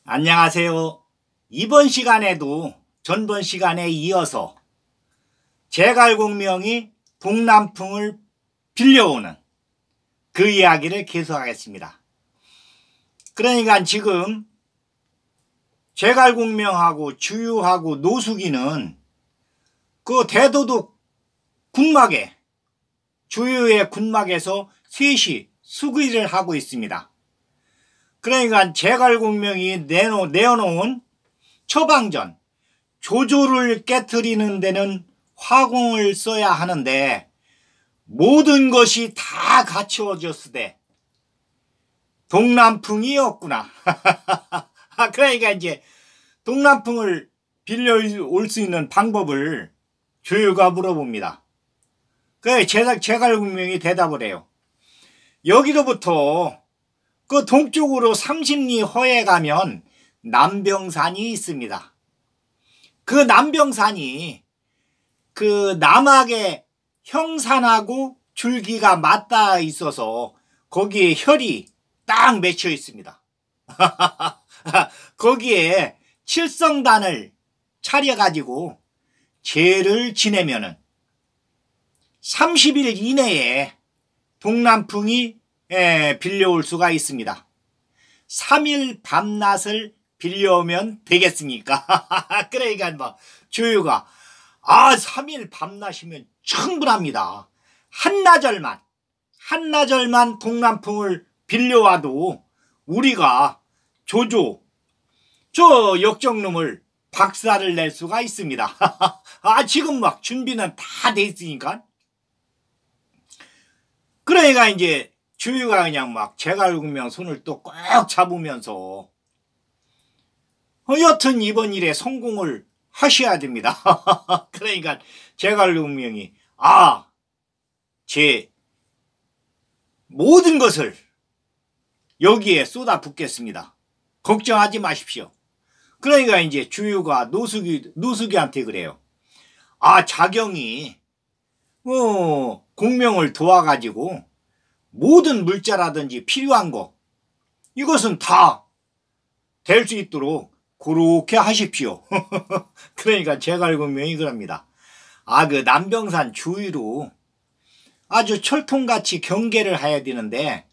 안녕하세요. 이번 시간에도 전번 시간에 이어서 제갈공명이 동남풍을 빌려오는 그 이야기를 계속하겠습니다. 그러니까 지금 제갈공명하고 주유하고 노숙이는 그 대도독 군막에, 주유의 군막에서 셋이 수기를 하고 있습니다. 그러니까 제갈공명이 내어놓은 처방전, 조조를 깨트리는 데는 화공을 써야 하는데 모든 것이 다 갖추어졌으되 동남풍이 없구나. 그러니까 이제 동남풍을 빌려올 수 있는 방법을 주유가 물어봅니다. 그래 제갈공명이 대답을 해요. 여기로부터 그 동쪽으로 30리 허에 가면 남병산이 있습니다. 그 남병산이 그 남악의 형산하고 줄기가 맞닿아 있어서 거기에 혈이 딱 맺혀 있습니다. 거기에 칠성단을 차려가지고 제를 지내면은 30일 이내에 동남풍이 빌려올 수가 있습니다. 3일 밤낮을 빌려오면 되겠습니까? 그러니까 뭐 주유가 3일 밤낮이면 충분합니다. 한나절만 동남풍을 빌려와도 우리가 조조 저 역적놈을 박살을 낼 수가 있습니다. 지금 막 준비는 다 돼 있으니까. 그러니까 이제 주유가 그냥 막 제갈공명 손을 또 꼭 잡으면서 여튼 이번 일에 성공을 하셔야 됩니다. 그러니까 제갈공명이 제 모든 것을 여기에 쏟아붓겠습니다. 걱정하지 마십시오. 그러니까 이제 주유가 노숙이한테 그래요. 자경이 공명을 도와가지고 모든 물자라든지 필요한 거 이것은 다 될 수 있도록 그렇게 하십시오. 그러니까 제갈공명이 그럽니다. 그 남병산 주위로 아주 철통같이 경계를 해야 되는데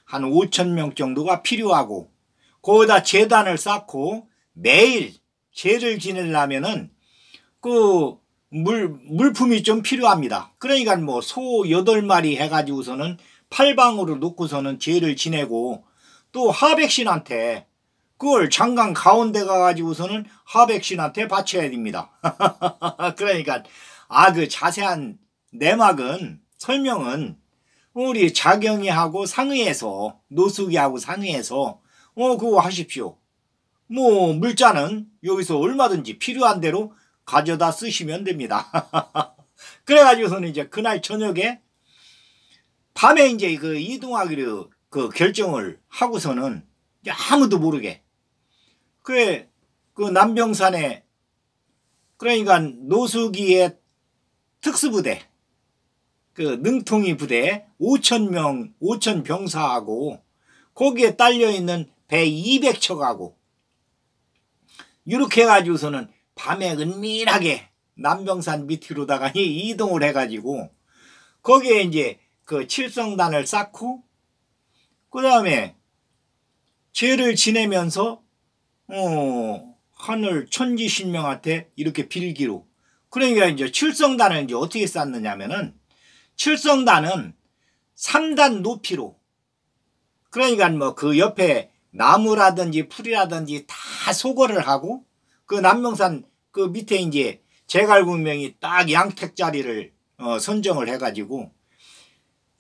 한 5,000명 정도가 필요하고 거기다 제단을 쌓고 매일 제를 지내려면은 그 물품이 좀 필요합니다. 그러니까 뭐 소 8마리 해가지고서는 팔방으로 놓고서는 제를 지내고 또 하백신한테 그걸 장강 가운데 가가지고서는 하백신한테 바쳐야 됩니다. 그러니까 그 자세한 내막은 설명은 우리 자경이하고 상의해서 노숙이하고 상의해서 그거 하십시오. 뭐 물자는 여기서 얼마든지 필요한 대로 가져다 쓰시면 됩니다. 그래가지고서는 이제 그날 저녁에 밤에 이제 그 이동하기로 그 결정을 하고서는 이제 아무도 모르게 그 남병산에 그러니까 노숙이의 특수부대 그 능통이 부대 5,000명 5,000병사하고 거기에 딸려있는 배 200척하고 이렇게 해가지고서는 밤에 은밀하게 남병산 밑으로다가 이동을 해가지고 거기에 이제 그 칠성단을 쌓고 그 다음에 제를 지내면서 하늘 천지신명한테 이렇게 빌기로 그러니까 이제 칠성단을 이제 어떻게 쌓느냐면은 칠성단은 3단 높이로 그러니까 뭐 그 옆에 나무라든지 풀이라든지 다 소거를 하고 그 남병산 그 밑에 이제 제갈공명이 딱 양택자리를 선정을 해가지고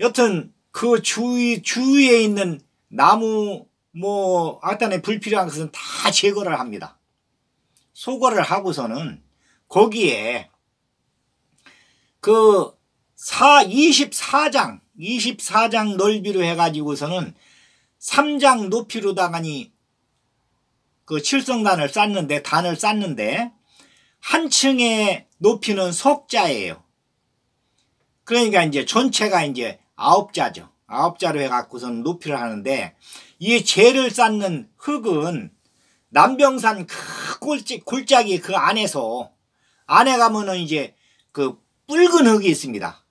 여튼 그 주위에 있는 나무 뭐 악단에 불필요한 것은 다 제거를 합니다. 소거를 하고서는 거기에 그 24장 넓이로 해가지고서는 3장 높이로다가니 그 칠성단을 쌓는데 단을 쌓는데 한 층의 높이는 석자예요. 그러니까 이제 전체가 이제 9자죠. 9자로 해갖고서는 높이를 하는데 이 재를 쌓는 흙은 남병산 그 골짜기 그 안에 가면은 이제 그 붉은 흙이 있습니다.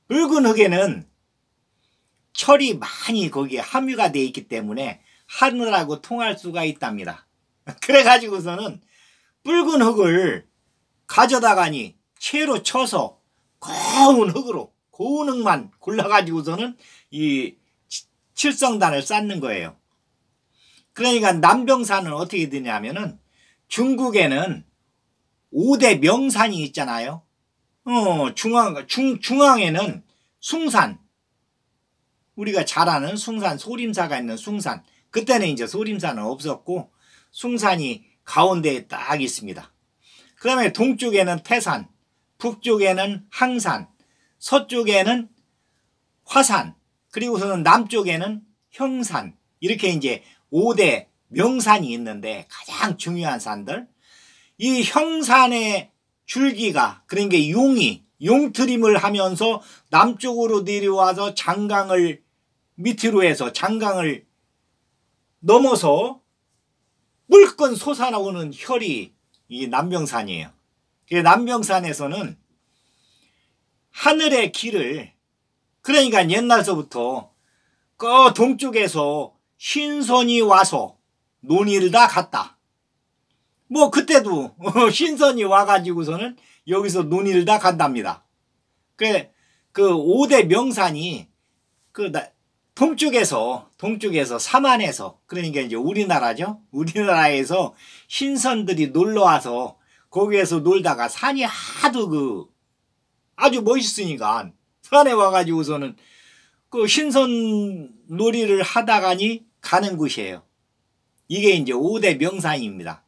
붉은 흙에는 철이 많이 거기에 함유가 되어 있기 때문에 하늘하고 통할 수가 있답니다. 그래가지고서는 붉은 흙을 가져다가니 채로 쳐서 고운 흙만 골라가지고서는 이 칠성단을 쌓는 거예요. 그러니까 남병산은 어떻게 되냐면은 중국에는 5대 명산이 있잖아요. 중앙에는 숭산, 우리가 잘 아는 숭산, 소림사가 있는 숭산. 그때는 이제 소림산은 없었고 숭산이 가운데에 딱 있습니다. 그 다음에 동쪽에는 태산, 북쪽에는 항산, 서쪽에는 화산, 그리고서는 남쪽에는 형산. 이렇게 이제 5대 명산이 있는데 가장 중요한 산들. 이 형산의 줄기가, 그러니까 용트림을 하면서 남쪽으로 내려와서 장강을 밑으로 해서 장강을 넘어서 물건 솟아나오는 혈이 이 남병산이에요. 남병산에서는 하늘의 길을, 그러니까 옛날서부터 그 동쪽에서 신선이 와서 논의를 다 갔다. 뭐 그때도 신선이 와가지고서는 여기서 논의를 다 간답니다. 그 5대 명산이 동쪽에서 삼안에서, 그러니까 이제 우리나라죠. 우리나라에서 신선들이 놀러와서 거기에서 놀다가 산이 하도 아주 멋있으니까 산에 와가지고서는 그 신선 놀이를 하다가니 가는 곳이에요. 이게 이제 5대 명산입니다.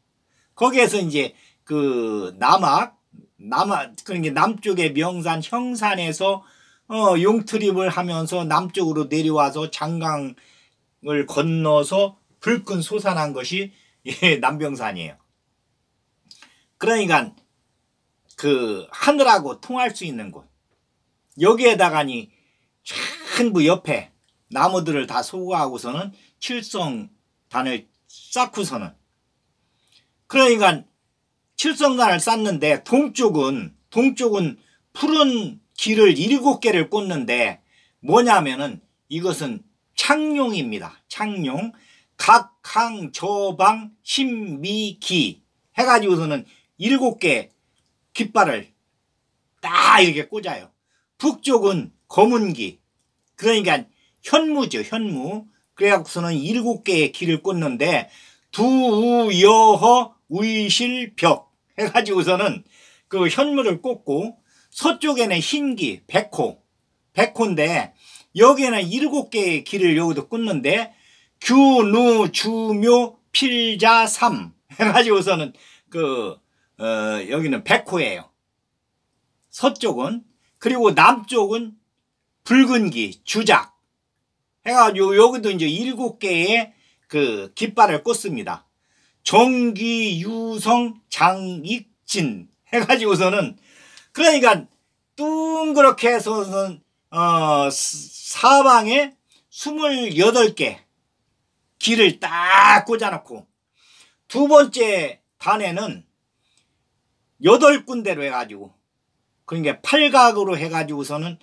거기에서 이제 그러니까 남쪽의 명산 형산에서 용트림을 하면서 남쪽으로 내려와서 장강을 건너서 불끈 솟아난 것이 남병산이에요. 그러니까 하늘하고 통할 수 있는 곳. 여기에다가니 전부 옆에 나무들을 다 소거하고서는 칠성단을 쌓고서는, 그러니까 칠성단을 쌓는데 동쪽은 푸른 길을 7개를 꽂는데 뭐냐면은 이것은 창룡입니다. 창룡. 각항, 저방, 신미기 해가지고서는 7개 깃발을 딱 이렇게 꽂아요. 북쪽은 검은기, 그러니까 현무죠. 현무. 그래갖고서는 7개의 길을 꽂는데 두여허 우이실벽 해가지고서는 그 현무를 꽂고, 서쪽에는 흰기, 백호인데 여기에는 7개의 길을 여기도 꽂는데 규누, 주묘, 필자, 삼 해가지고서는 여기는 백호예요. 서쪽은. 그리고 남쪽은 붉은기, 주작 해가지고 여기도 이제 7개의 그 깃발을 꽂습니다. 정기, 유성, 장익진 해가지고서는, 그러니까 둥그렇게 해서는 사방에 28개 길을 딱 꽂아놓고, 두 번째 단에는 8군데로 해가지고, 그러니까 팔각으로 해가지고서는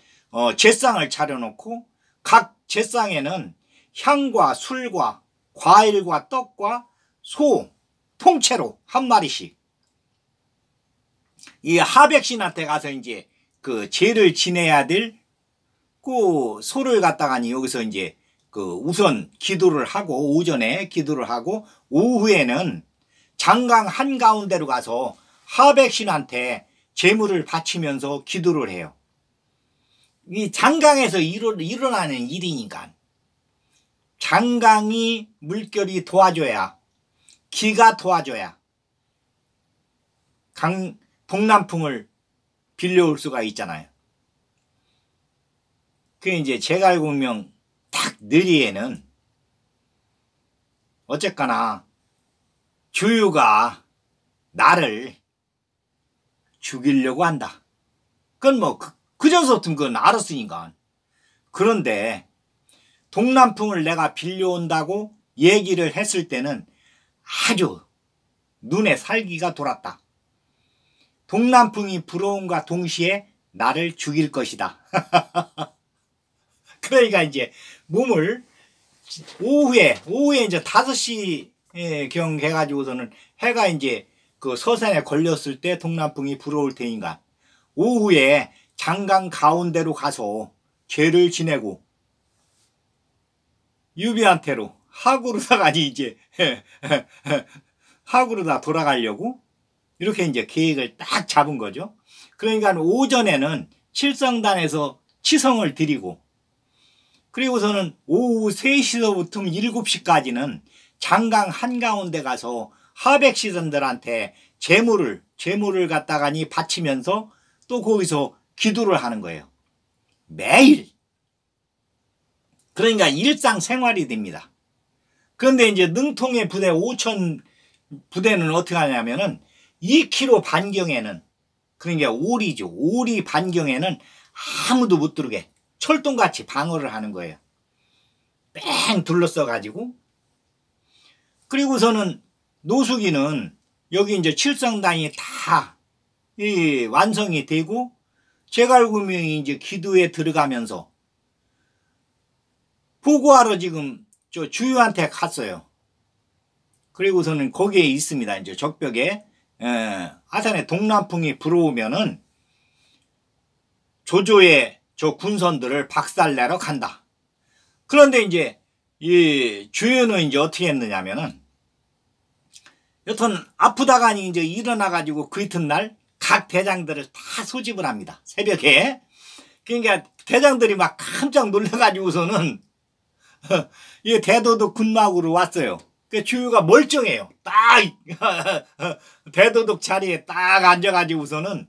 제상을 차려놓고, 각 제상에는 향과 술과 과일과 떡과 소 통째로 한 마리씩, 이 하백신한테 가서 이제 그 제를 지내야 될 그 소를 갖다가니 여기서 이제 우선 기도를 하고, 오전에 기도를 하고, 오후에는 장강 한가운데로 가서 하백신한테 제물을 바치면서 기도를 해요. 이 장강에서 일어나는 일이니까 장강이 물결이 도와줘야, 기가 도와줘야 동남풍을 빌려올 수가 있잖아요. 그게 이제 제갈공명 딱 느리에는 어쨌거나 주유가 나를 죽이려고 한다. 그건 뭐 그전서부터 그건 알았으니까. 그런데 동남풍을 내가 빌려온다고 얘기를 했을 때는 아주 눈에 살기가 돌았다. 동남풍이 불어옴과 동시에 나를 죽일 것이다. 그러니까 이제 몸을 오후에 이제 5시 경 해가지고서는 해가 이제 그 서산에 걸렸을 때 동남풍이 불어올 테니까 오후에 장강 가운데로 가서 죄를 지내고 유비한테로 하구르다가 이제 하구르다 돌아가려고 이렇게 이제 계획을 딱 잡은 거죠. 그러니까 오전에는 칠성단에서 치성을 드리고 그리고서는 오후 3시서부터 7시까지는 장강 한가운데 가서 하백시선들한테 재물을 갖다가니 바치면서 또 거기서 기도를 하는 거예요. 매일. 그러니까 일상생활이 됩니다. 그런데 이제 능통의 부대 5천 부대는 어떻게 하냐면은 2km 반경에는 그러니까 오리죠. 오리 반경에는 아무도 못 들게 철동같이 방어를 하는 거예요. 뺑 둘러싸 가지고 그리고서는 노숙인은 여기 이제 칠성단이 다 완성이 되고 제갈구명이 이제 기도에 들어가면서 보고하러 지금 저 주유한테 갔어요. 그리고서는 거기에 있습니다. 이제 적벽에 아산에 동남풍이 불어오면은 조조의 저 군선들을 박살내러 간다. 그런데 이제 이 주유는 이제 어떻게 했느냐면은 여튼 아프다가니 이제 일어나가지고 그 이튿날 각 대장들을 다 소집을 합니다. 새벽에. 그러니까 대장들이 막 깜짝 놀라가지고서는 이 대도독 군막으로 왔어요. 그 주유가 멀쩡해요. 딱 대도독 자리에 딱 앉아가지고서는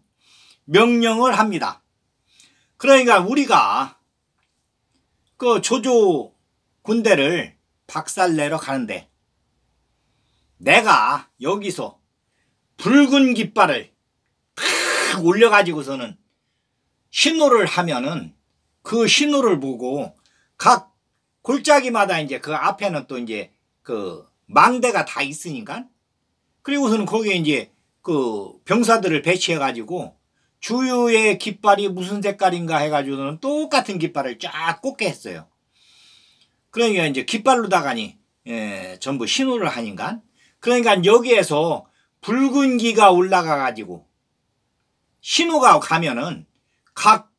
명령을 합니다. 그러니까 우리가 그 조조 군대를 박살내러 가는데 내가 여기서 붉은 깃발을 탁 올려가지고서는 신호를 하면은 그 신호를 보고 각 골짜기마다 이제 그 앞에는 또 이제 그 망대가 다 있으니까 그리고서는 거기에 이제 그 병사들을 배치해가지고 주유의 깃발이 무슨 색깔인가 해가지고는 똑같은 깃발을 쫙 꽂게 했어요. 그러니까 이제 깃발로다가니 전부 신호를 하니까 그러니까 여기에서 붉은 기가 올라가가지고 신호가 가면은 각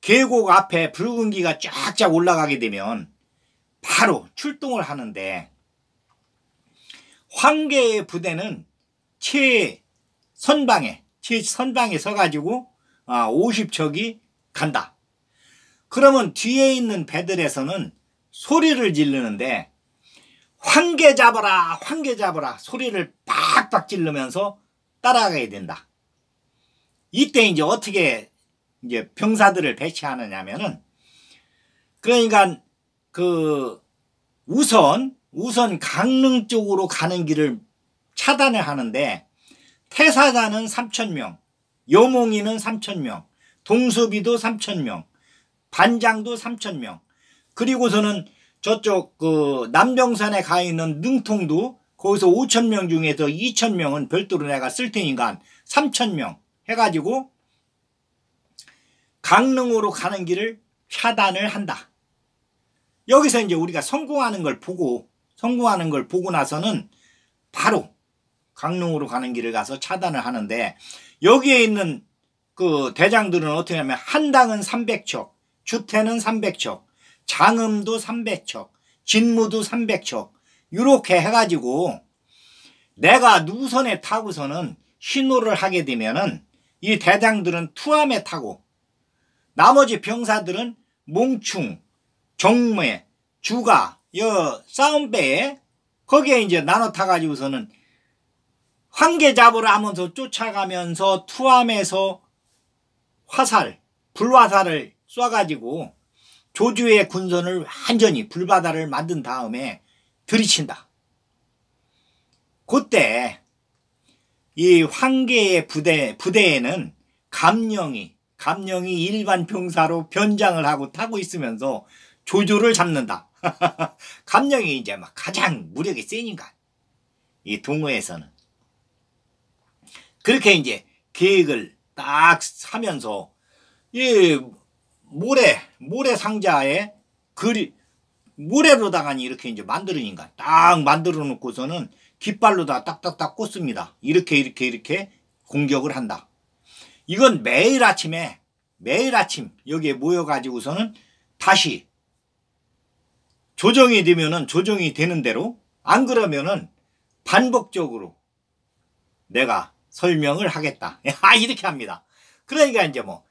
계곡 앞에 붉은 기가 쫙쫙 올라가게 되면 바로 출동을 하는데 황계의 부대는 최선방에 서가지고 50척이 간다. 그러면 뒤에 있는 배들에서는 소리를 지르는데 황계 잡아라 황계 잡아라 소리를 빡빡 지르면서 따라가야 된다. 이때 이제 어떻게 이제 병사들을 배치하느냐면은 그러니까 그 우선 강릉 쪽으로 가는 길을 차단을 하는데 태사자는 3,000명, 여몽이는 3,000명, 동섭이도 3,000명, 반장도 3,000명. 그리고서는 저쪽 그 남병산에 가 있는 능통도 거기서 5,000명 중에서 2,000명은 별도로 내가 쓸 테니까 3,000명 해가지고 강릉으로 가는 길을 차단을 한다. 여기서 이제 우리가 성공하는 걸 보고 나서는 바로 강릉으로 가는 길을 가서 차단을 하는데 여기에 있는 그 대장들은 어떻게 하면 한당은 300척, 주태는 300척, 장음도 300척, 진무도 300척 이렇게 해가지고 내가 누선에 타고서는 신호를 하게 되면은 이 대장들은 투함에 타고 나머지 병사들은 몽충, 정매, 주가, 싸움배에 거기에 이제 나눠 타가지고서는 황계 잡으러 하면서 쫓아가면서 투함에서 불화살을 쏴가지고 조주의 군선을 완전히 불바다를 만든 다음에 들이친다. 그때 이 황계의 부대에는 감령이 일반 병사로 변장을 하고 타고 있으면서 조조를 잡는다. 감령이 이제 막 가장 무력이 세니까 이 동호회에서는. 그렇게 이제 계획을 딱 하면서 이 모래 상자에 모래로다가 이렇게 이제 만들으니까 딱 만들어 놓고서는 깃발로다 딱딱딱 꽂습니다. 이렇게 공격을 한다. 이건 매일 아침 여기에 모여가지고서는 다시 조정이 되면은 조정이 되는 대로, 안 그러면은 반복적으로 내가 설명을 하겠다. 이렇게 합니다. 그러니까 이제 뭐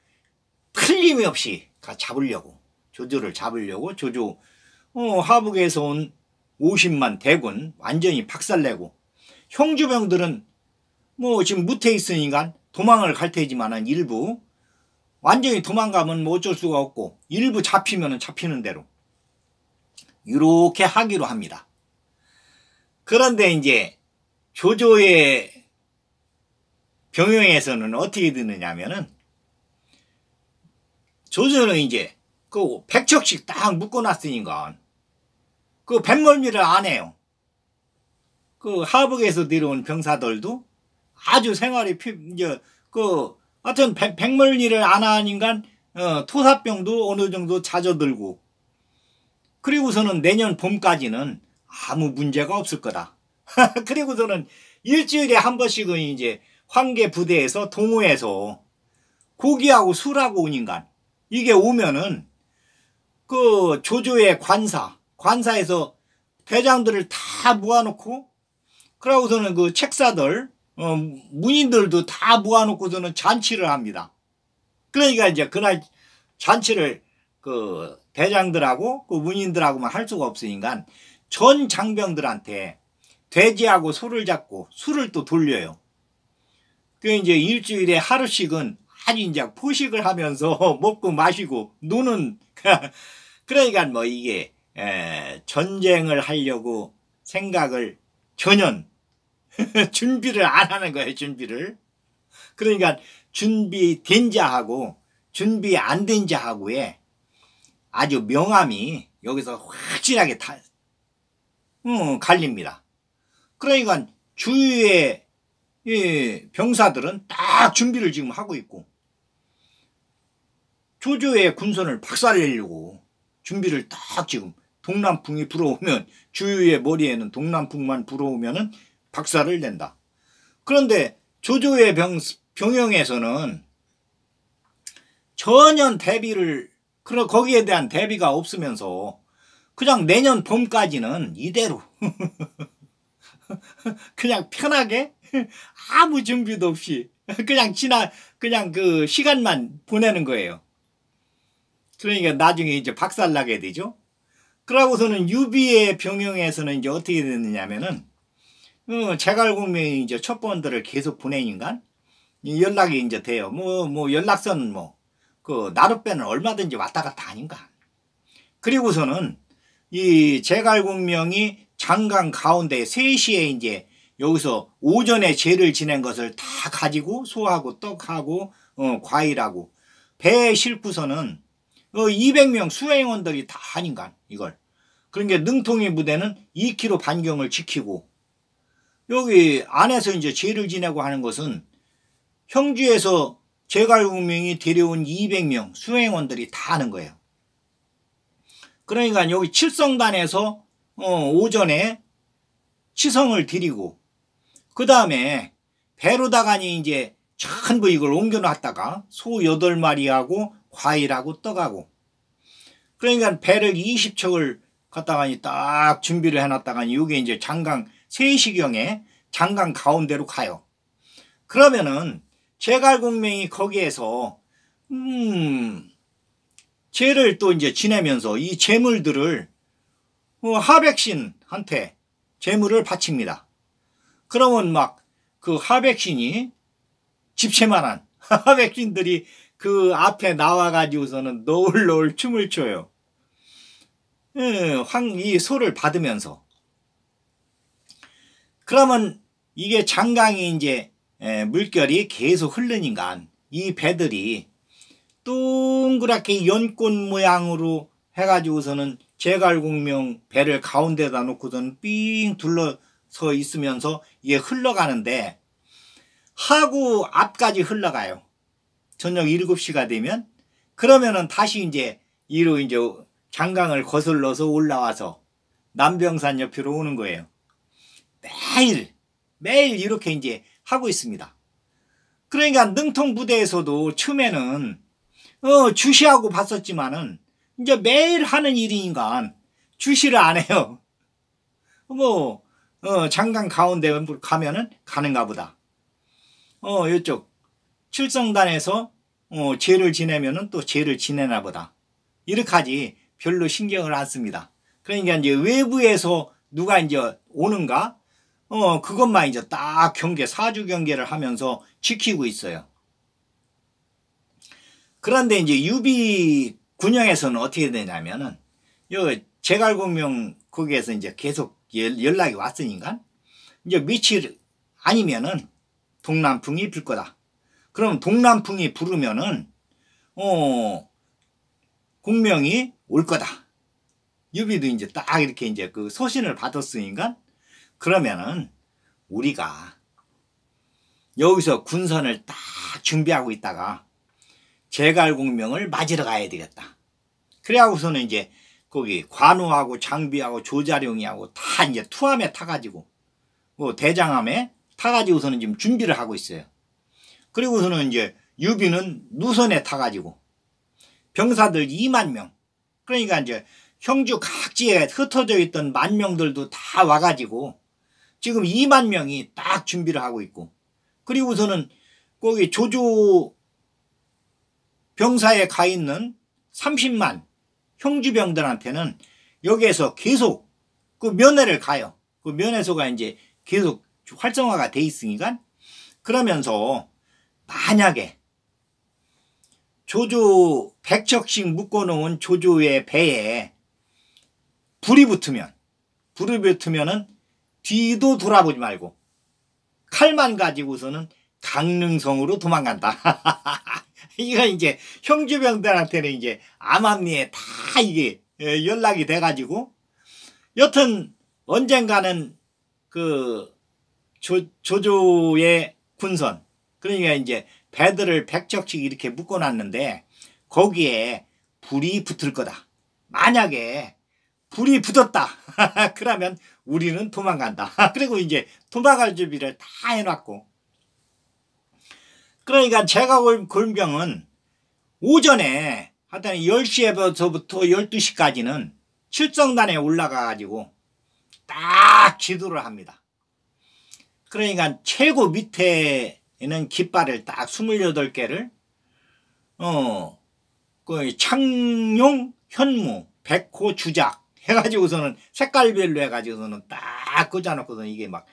틀림이 없이 잡으려고, 조조를 잡으려고 조조 하북에서 온 50만 대군 완전히 박살내고, 형주병들은 뭐 지금 무태 있으니까 도망을 갈 테지만은 일부 완전히 도망가면 뭐 어쩔 수가 없고, 일부 잡히면은 잡히는 대로 이렇게 하기로 합니다. 그런데 이제 조조의 병영에서는 어떻게 되느냐면은, 조조는 이제 그 100척씩 딱 묶어놨으니까 그 뱃멀미를 안 해요. 그 하북에서 내려온 병사들도 아주 생활이 이제 하여튼 백멀미를 안 하니까 토사병도 어느 정도 잦아들고, 그리고서는 내년 봄까지는 아무 문제가 없을 거다. 그리고서는 일주일에 한 번씩은 이제 황계 부대에서 동호회에서 고기하고 술하고 오니까, 이게 오면은 그 조조의 관사에서 대장들을 다 모아놓고, 그러고서는 그 책사들 문인들도 다 모아놓고서는 잔치를 합니다. 그러니까 이제 그날 잔치를 그 대장들하고 그 문인들하고만 할 수가 없으니까 전 장병들한테 돼지하고 소를 잡고 술을 또 돌려요. 그 이제 일주일에 하루씩은 아주 이제 포식을 하면서 먹고 마시고 노는. 그러니까 뭐 이게 전쟁을 하려고 생각을 전혀 준비를 안 하는 거예요. 준비를. 그러니까 준비된 자하고 준비 안 된 자하고의 아주 명암이 여기서 확실하게 갈립니다. 그러니까 주위의 병사들은 딱 준비를 지금 하고 있고, 조조의 군선을 박살내려고 준비를 딱 지금, 동남풍이 불어오면 주유의 머리에는 동남풍만 불어오면은 박살을 낸다. 그런데 조조의 병영에서는 전혀 거기에 대한 대비가 없으면서 그냥 내년 봄까지는 이대로 그냥 편하게 아무 준비도 없이 그냥 그 시간만 보내는 거예요. 그러니까 나중에 이제 박살나게 되죠. 그러고서는 유비의 병영에서는 이제 어떻게 됐느냐면은 제갈공명이 이제 첩보원들을 계속 보내니까 연락이 이제 돼요. 뭐 연락선 그 나룻배는 얼마든지 왔다 갔다 하니까. 그리고서는 이 제갈공명이 장강 가운데 3시에 이제 여기서 오전에 제를 지낸 것을 다 가지고 소하고 떡하고 과일하고 배에 싣고서는 200명 수행원들이 다 하니까 이걸. 그러니까 능통의 부대는 2km 반경을 지키고, 여기 안에서 이제 제를 지내고 하는 것은 형주에서 제갈공명이 데려온 200명 수행원들이 다 하는 거예요. 그러니까 여기 칠성단에서 오전에 치성을 드리고, 그 다음에 배로다가니 이제 전부 이걸 옮겨놨다가 소 8마리하고 과일하고 떡하고, 그러니까 배를 20척을 갖다가니 딱 준비를 해놨다가니 이게 이제 장강 3시경에 장강 가운데로 가요. 그러면은 제갈공명이 거기에서 제를 또 이제 지내면서 이 재물들을 하백신한테 재물을 바칩니다. 그러면 막 그 하백신이 집채만한 하백신들이 그 앞에 나와가지고서는 너울너울 춤을 춰요. 이 소를 받으면서. 그러면 이게 장강이 이제 물결이 계속 흐르니까 이 배들이 동그랗게 연꽃 모양으로 해가지고서는 제갈공명 배를 가운데다 놓고서는 삥 둘러싸고 서 있으면서 이게 흘러가는데 하구 앞까지 흘러가요. 저녁 7시가 되면. 그러면은 다시 이제 이로 이제 장강을 거슬러서 올라와서 남병산 옆으로 오는 거예요. 매일 이렇게 이제 하고 있습니다. 그러니까 능통 부대에서도 처음에는 주시하고 봤었지만은 이제 매일 하는 일이니까 주시를 안 해요. 장강 가운데 가면은 가는가 보다. 이쪽 칠성단에서 제를 지내면은 또 제를 지내나 보다. 이렇게까지 별로 신경을 안 씁니다. 그러니까 이제 외부에서 누가 이제 오는가? 그것만 이제 딱 사주 경계를 하면서 지키고 있어요. 그런데 이제 유비 군영에서는 어떻게 되냐면은, 제갈공명 거기에서 이제 계속 연락이 왔으니까, 이제 며칠 아니면은 동남풍이 불 거다. 그럼 동남풍이 부르면은, 공명이 올 거다. 유비도 이제 딱 이렇게 이제 그 소신을 받았으니까, 그러면은 우리가 여기서 군선을 딱 준비하고 있다가 제갈공명을 맞으러 가야 되겠다. 그래하고서는 이제 거기 관우하고 장비하고 조자룡이하고 다 이제 투함에 타가지고 대장함에 타가지고서는 지금 준비를 하고 있어요. 그리고서는 이제 유비는 누선에 타가지고 병사들 2만 명, 그러니까 이제 형주 각지에 흩어져 있던 만명들도 다 와가지고 지금 2만 명이 딱 준비를 하고 있고, 그리고서는 거기 조조 병사에 가 있는 30만 형주병들한테는 여기에서 계속 그 면회를 가요. 그 면회소가 이제 계속 활성화가 돼 있으니까, 그러면서 만약에 조조 100척씩 묶어놓은 조조의 배에 불이 붙으면은 뒤도 돌아보지 말고 칼만 가지고서는 강릉성으로 도망간다. 이거 이제 형주병들한테는 이제 암암리에 다 이게 연락이 돼가지고, 여튼 언젠가는 그 조조의 군선, 그러니까 이제 배들을 100척씩 이렇게 묶어놨는데 거기에 불이 붙을 거다. 만약에 불이 붙었다. 그러면 우리는 도망간다. 그리고 이제 도망갈 준비를 다 해놨고, 그러니까 제갈공명은 오전에 하여튼 10시에서부터 12시까지는 칠성단에 올라가가지고 딱 지도를 합니다. 그러니까 최고 밑에는 깃발을 딱 28개를 그 창룡, 현무, 백호, 주작 해가지고서는 색깔별로 해가지고서는 딱 꽂아놓고서는 이게 막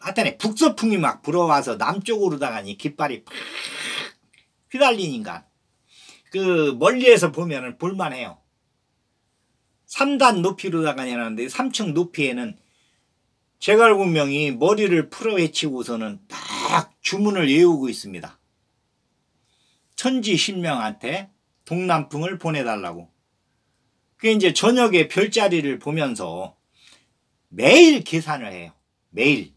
하여튼 북서풍이 막 불어와서 남쪽으로다가 이 깃발이 팍 휘달리니까 그 멀리에서 보면은 볼만해요. 3단 높이로다가 해놨는데 3층 높이에는 제갈공명이 머리를 풀어 헤치고서는 딱 주문을 외우고 있습니다. 천지 신명한테 동남풍을 보내달라고. 그게 이제 저녁에 별자리를 보면서 매일 계산을 해요. 매일.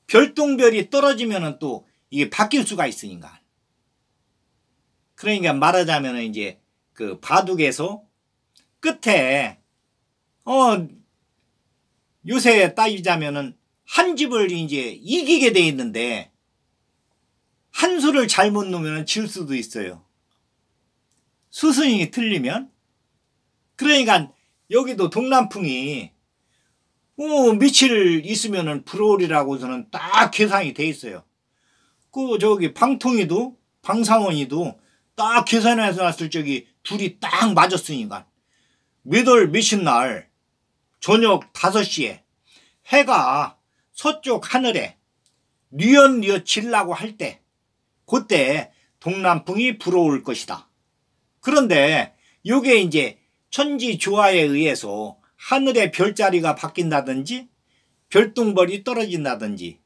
별똥별이 떨어지면은 또 이게 바뀔 수가 있으니까. 그러니까 말하자면은 이제 그 바둑에서 끝에 요새 따지자면은 한 집을 이제 이기게 돼 있는데 한 수를 잘못 놓으면 질 수도 있어요. 수순이 틀리면. 그러니까 여기도 동남풍이 며칠 있으면은 불어오리라고서는 딱 계산이 돼 있어요. 저기 방통이도 방상원이도 딱 계산해서 놨을 적이 둘이 딱 맞았으니까 몇월 날 저녁 5시에 해가 서쪽 하늘에 뉘엿뉘엿 질라고 할 때 그때 동남풍이 불어올 것이다. 그런데 요게 이제 천지 조화에 의해서 하늘의 별자리가 바뀐다든지 별똥벌이 떨어진다든지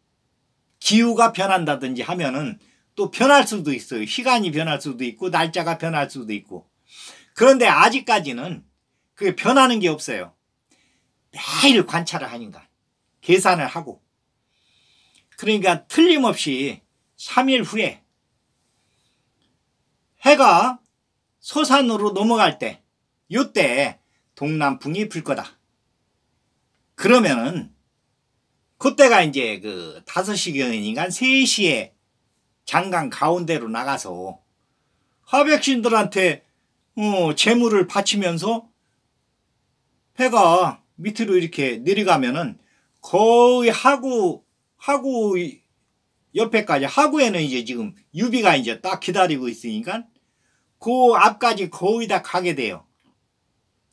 기후가 변한다든지 하면은 또 변할 수도 있어요. 시간이 변할 수도 있고 날짜가 변할 수도 있고. 그런데 아직까지는 그게 변하는 게 없어요. 매일 관찰을 하니까. 계산을 하고, 그러니까 틀림없이 3일 후에 해가 서산으로 넘어갈 때, 요때 동남풍이 불 거다. 그러면은 그때가 이제 그 5시경이니까 3시에 장강 가운데로 나가서 하백신들한테 재물을 바치면서 해가 밑으로 이렇게 내려가면은 거의 하구 옆에까지, 하구에는 이제 지금 유비가 이제 딱 기다리고 있으니까 그 앞까지 거의 다 가게 돼요.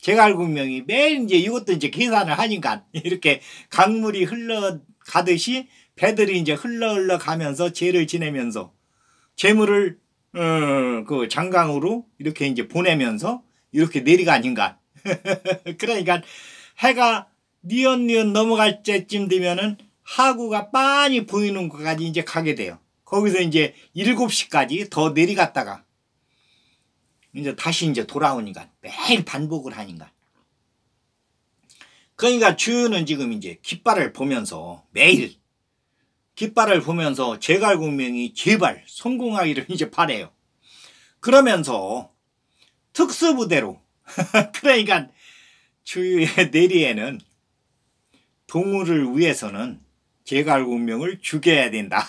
제갈공명이 매일 이제 이것도 이제 계산을 하니까 이렇게 강물이 흘러가듯이 배들이 이제 흘러 가면서 제를 지내면서 재물을 그 장강으로 이렇게 이제 보내면서 이렇게 내려가니까 그러니까 해가 뉘엿뉘엿 넘어갈 때쯤 되면은 하구가 빤히 보이는 곳까지 이제 가게 돼요. 거기서 이제 7시까지 더 내려갔다가 이제 다시 이제 돌아오니까 매일 반복을 하니까. 그러니까 주유는 지금 이제 깃발을 보면서 매일 깃발을 보면서 제갈공명이 제발 성공하기를 이제 바래요. 그러면서 특수부대로 그러니까 주유의 내리에는 동우를 위해서는 제갈공명을 죽여야 된다.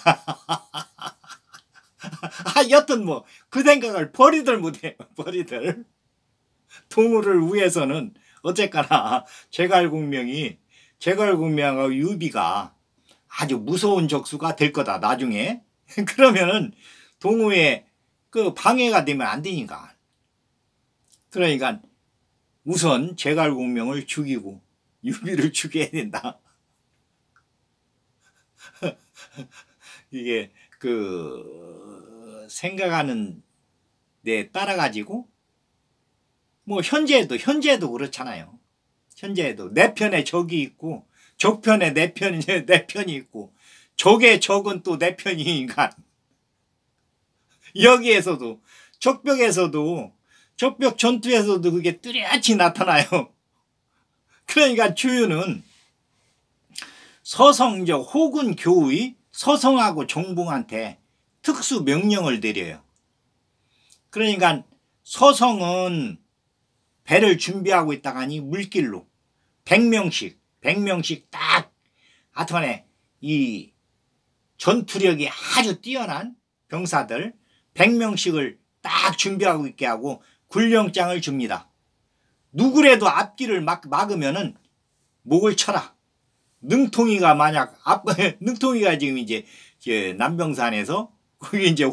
여튼 뭐 그 생각을 버리들 못해요. 버리들. 동우를 위해서는 어쨌거나 제갈공명하고 유비가 아주 무서운 적수가 될 거다 나중에. 그러면은 동우의 그 방해가 되면 안 되니까. 그러니까 우선 제갈공명을 죽이고 유비를 죽여야 된다. 이게 그 생각하는 데 따라 가지고 뭐 현재도 그렇잖아요. 현재에도 내 편에 적이 있고 적 편에 내 편이 있고 적의 적은 또 내 편이니까 여기에서도 적벽 전투에서도 그게 뚜렷이 나타나요. 그러니까 주유는 서성적 혹은 교의 서성하고 정봉한테 특수 명령을 내려요. 그러니까 서성은 배를 준비하고 있다가니 물길로 100명씩 딱 하여튼간에 이 전투력이 아주 뛰어난 병사들 100명씩을 딱 준비하고 있게 하고 군령장을 줍니다. 누구라도 앞길을 막으면은 목을 쳐라. 능통이가 만약 능통이가 지금 이제 남병산에서 거기 이제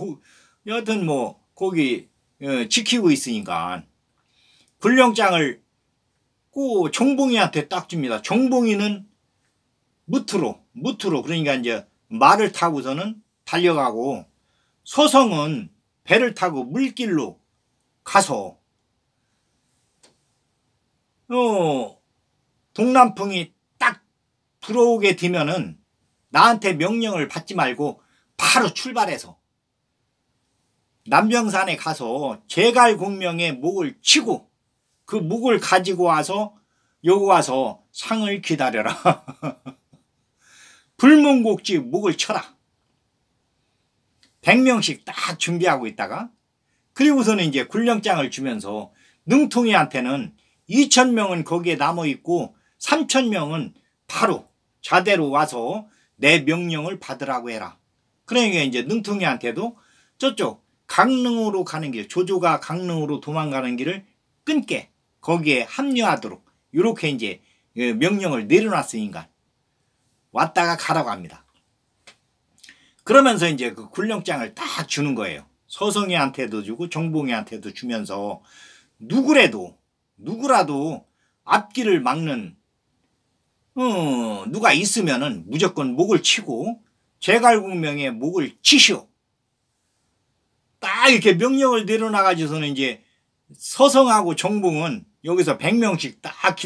여하튼 뭐 거기 지키고 있으니까 군령장을 꼭 정봉이한테 딱 줍니다. 정봉이는 무트로 그러니까 이제 말을 타고서는 달려가고 서성은 배를 타고 물길로 가서 동남풍이 딱 불어오게 되면은 나한테 명령을 받지 말고 바로 출발해서 남병산에 가서 제갈공명의 목을 치고 그 목을 가지고 와서 여기 와서 상을 기다려라. 불문곡지 목을 쳐라. 100명씩 딱 준비하고 있다가 그리고서는 이제 군령장을 주면서 능통이한테는 2000명은 거기에 남아있고 3000명은 바로 자대로 와서 내 명령을 받으라고 해라. 그러니까 이제 능통이한테도 저쪽 강릉으로 가는 길, 조조가 강릉으로 도망가는 길을 끊게 거기에 합류하도록 이렇게 이제 명령을 내려놨으니까 왔다가 가라고 합니다. 그러면서 이제 그 군령장을 딱 주는 거예요. 서성이한테도 주고 정봉이한테도 주면서 누구라도 앞길을 막는 누가 있으면은 무조건 목을 치고 제갈공명의 목을 치시오. 딱 이렇게 명령을 내려놔가지고서는 이제 서성하고 정봉은 여기서 100명씩 딱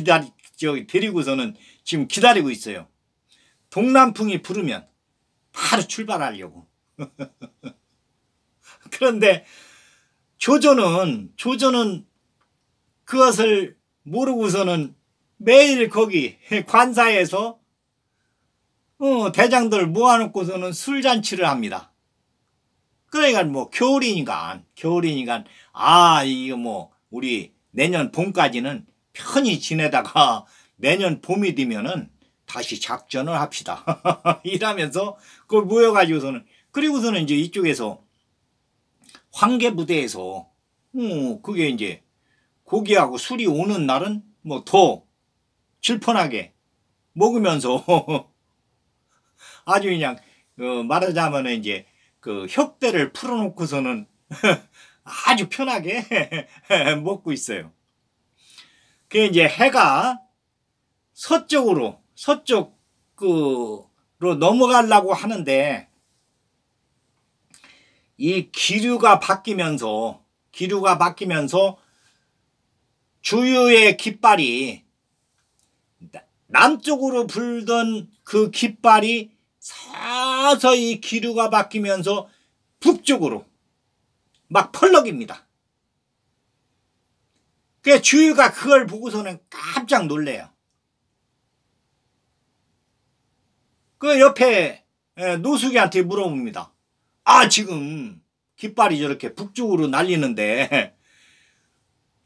데리고서는 지금 기다리고 있어요. 동남풍이 부르면 바로 출발하려고. 그런데 조조는 그것을 모르고서는 매일 거기 관사에서 대장들 모아놓고서는 술잔치를 합니다. 그러니까 뭐 겨울이니까 이거 뭐 우리 내년 봄까지는 편히 지내다가 내년 봄이 되면은 다시 작전을 합시다. 이러면서 그걸 모여가지고서는, 그리고서는 이제 이쪽에서 황계부대에서 그게 이제 고기하고 술이 오는 날은 뭐 더 질펀하게 먹으면서 아주 그냥 말하자면 이제 그 혁대를 풀어놓고서는 아주 편하게 먹고 있어요. 그게 이제 해가 서쪽으로 넘어가려고 하는데, 이 기류가 바뀌면서 주유의 깃발이 남쪽으로 불던 그 깃발이 서서히 기류가 바뀌면서 북쪽으로 막 펄럭입니다. 그 주유가 그걸 보고서는 깜짝 놀래요. 그 옆에 노숙이한테 물어봅니다. 아, 지금 깃발이 저렇게 북쪽으로 날리는데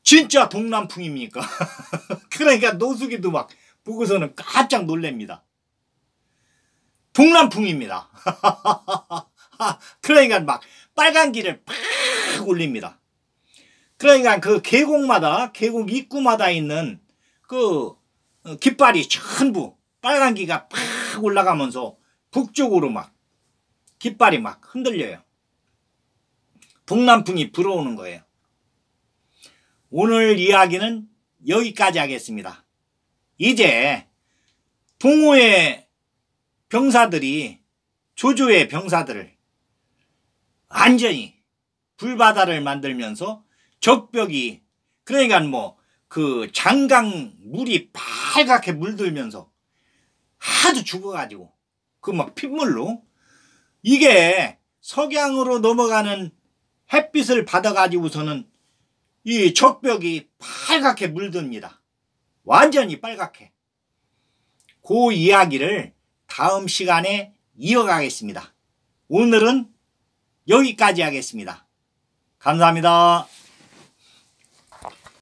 진짜 동남풍입니까? 그러니까 노숙이도 막 보고서는 깜짝 놀랍니다. 동남풍입니다. 그러니까 막 빨간 길을 팍 올립니다. 그러니까 그 계곡 입구마다 있는 그 깃발이 전부 빨간 기가 팍 올라가면서 북쪽으로 막 깃발이 막 흔들려요. 동남풍이 불어오는 거예요. 오늘 이야기는 여기까지 하겠습니다. 이제 동호회 병사들이 조조의 병사들을 완전히 불바다를 만들면서 적벽이, 그러니까 뭐 그 장강 물이 빨갛게 물들면서 하도 죽어가지고 그 막 핏물로, 이게 석양으로 넘어가는 햇빛을 받아가지고서는 이 적벽이 빨갛게 물듭니다. 완전히 빨갛게. 그 이야기를 다음 시간에 이어가겠습니다. 오늘은 여기까지 하겠습니다. 감사합니다.